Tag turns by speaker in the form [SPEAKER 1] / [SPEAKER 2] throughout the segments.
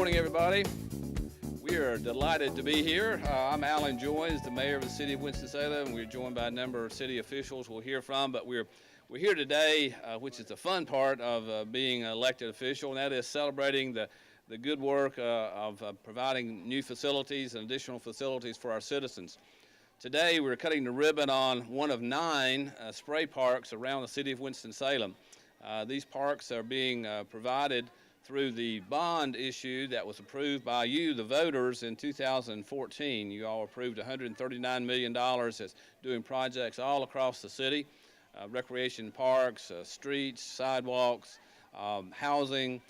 [SPEAKER 1] morning, everybody. We are delighted to be here. I'm Alan Joynes, the mayor of the city of Winston-Salem. We're joined by a number of city officials we'll hear from, but we're here today, which is the fun part of being an elected official, and that is celebrating the good work of providing new facilities and additional facilities for our citizens. Today, we're cutting the ribbon on one of 9 spray parks around the city of Winston-Salem. These parks are being provided through the bond issue that was approved by you, the voters, in 2014. You all approved $139 million that's doing projects all across the city, recreation parks, streets, sidewalks, housing,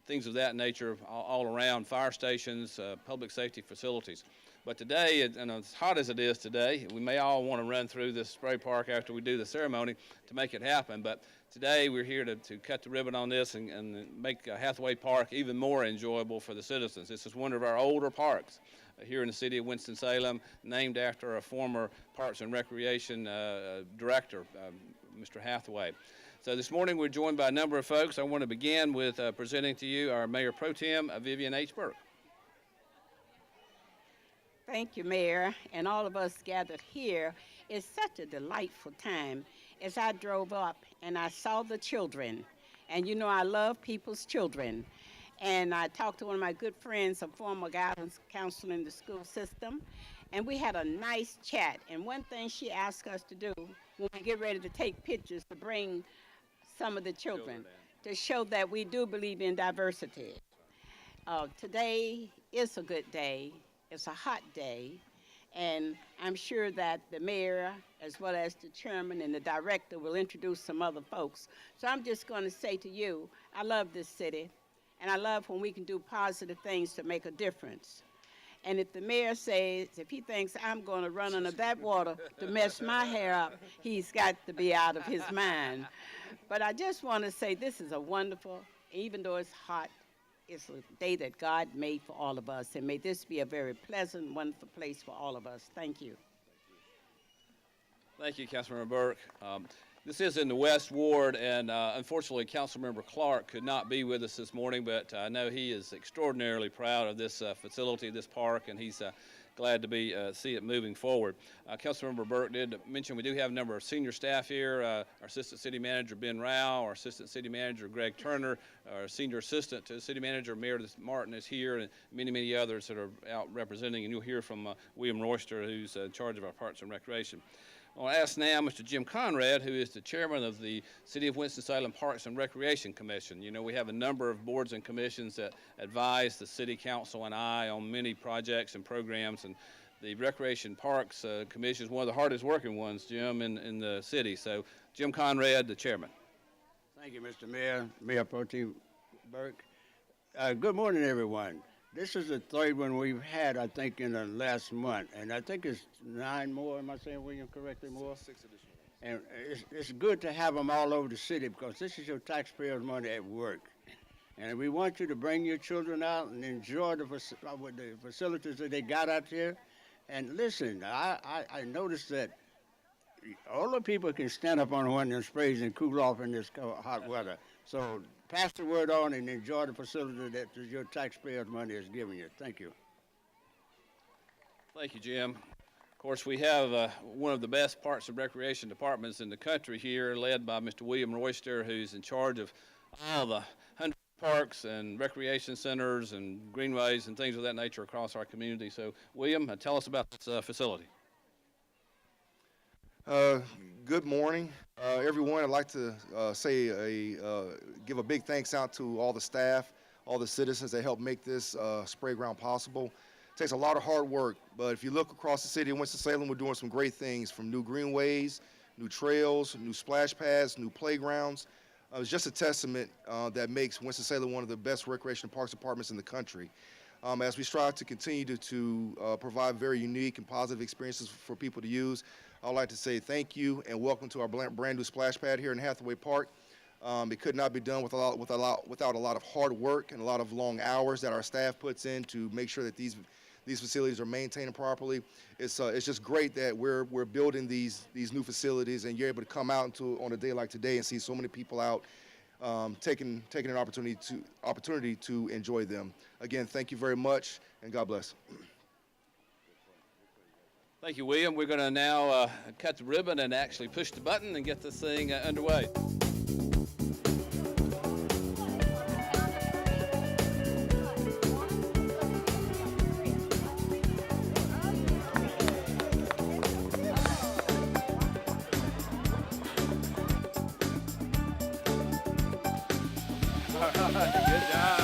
[SPEAKER 1] things of that nature all around, fire stations, public safety facilities. But today, and as hot as it is today, we may all want to run through this spray park after we do the ceremony to make it happen. But today, we're here to cut the ribbon on this and make Hathaway Park even more enjoyable for the citizens. This is one of our older parks here in the city of Winston-Salem, named after a former Parks and Recreation director, Mr. Hathaway. So this morning, we're joined by a number of folks. I want to begin with presenting to you our Mayor Pro Tem, Vivian H. Burke.
[SPEAKER 2] Thank you, Mayor, and all of us gathered here. It's such a delightful time as I drove up and I saw the children. And you know I love people's children. And I talked to one of my good friends, a former guidance counselor in the school system, and we had a nice chat. And one thing she asked us to do when we get ready to take pictures, to bring some of the children to show that we do believe in diversity. Today is a good day. It's a hot day, and I'm sure that the mayor, as well as the chairman and the director, will introduce some other folks. So I'm just going to say to you, I love this city, and I love when we can do positive things to make a difference. And if the mayor says, if he thinks I'm going to run under that water to mess my hair up, he's got to be out of his mind. But I just want to say this is a wonderful, even though it's hot, it's a day that God made for all of us, and may this be a very pleasant, wonderful place for all of us. Thank you.
[SPEAKER 1] Thank you, Councilmember Burke. This is in the West Ward, and unfortunately, Councilmember Clark could not be with us this morning, but I know he is extraordinarily proud of this facility, this park, and he's glad to see it moving forward. Councilmember Burke did mention we do have a number of senior staff here. Our Assistant City Manager Ben Rao, our Assistant City Manager Greg Turner, our Senior Assistant to the City Manager Meredith Martin is here, and many others that are out representing, and you'll hear from William Royston, who's in charge of our Parks and Recreation. I'll ask now Mr. Jim Conrad, who is the chairman of the City of Winston-Salem Parks and Recreation Commission. You know, we have a number of boards and commissions that advise the City Council and I on many projects and programs, and the Recreation Parks Commission is one of the hardest working ones, Jim, in the city. So, Jim Conrad, the chairman.
[SPEAKER 3] Thank you, Mr. Mayor, Mayor Pro Tem Burke. Good morning, everyone. This is the third one we've had, I think, in the last month, and I think it's 9 more. Am I saying, William, correctly more?
[SPEAKER 1] 6 additional.
[SPEAKER 3] And it's good to have them all over the city because this is your taxpayers' money at work. And we want you to bring your children out and enjoy the facilities that they got out here. And listen, I noticed that older people can stand up on one of them sprays and cool off in this hot weather. So pass the word on and enjoy the facility that your taxpayers' money is giving you. Thank you.
[SPEAKER 1] Thank you, Jim. Of course, we have one of the best parks and recreation departments in the country here, led by Mr. William Royster, who's in charge of all the 100 parks and recreation centers and greenways and things of that nature across our community. So, William, tell us about this facility.
[SPEAKER 4] Good morning, everyone. I'd like to give a big thanks out to all the staff, all the citizens that helped make this Sprayground possible. It takes a lot of hard work, but if you look across the city of Winston-Salem, we're doing some great things, from new greenways, new trails, new splash pads, new playgrounds. It's just a testament that makes Winston-Salem one of the best recreation and parks departments in the country. As we strive to continue to provide very unique and positive experiences for people to use, I'd like to say thank you and welcome to our brand new splash pad here in Hathaway Park. It could not be done without a lot of hard work and a lot of long hours that our staff puts in to make sure that these facilities are maintained properly. It's just great that we're building these new facilities, and you're able to come out on a day like today and see so many people out taking an opportunity to enjoy them. Again, thank you very much, and God bless.
[SPEAKER 1] Thank you, William. We're going to now cut the ribbon and actually push the button and get this thing underway. Good job.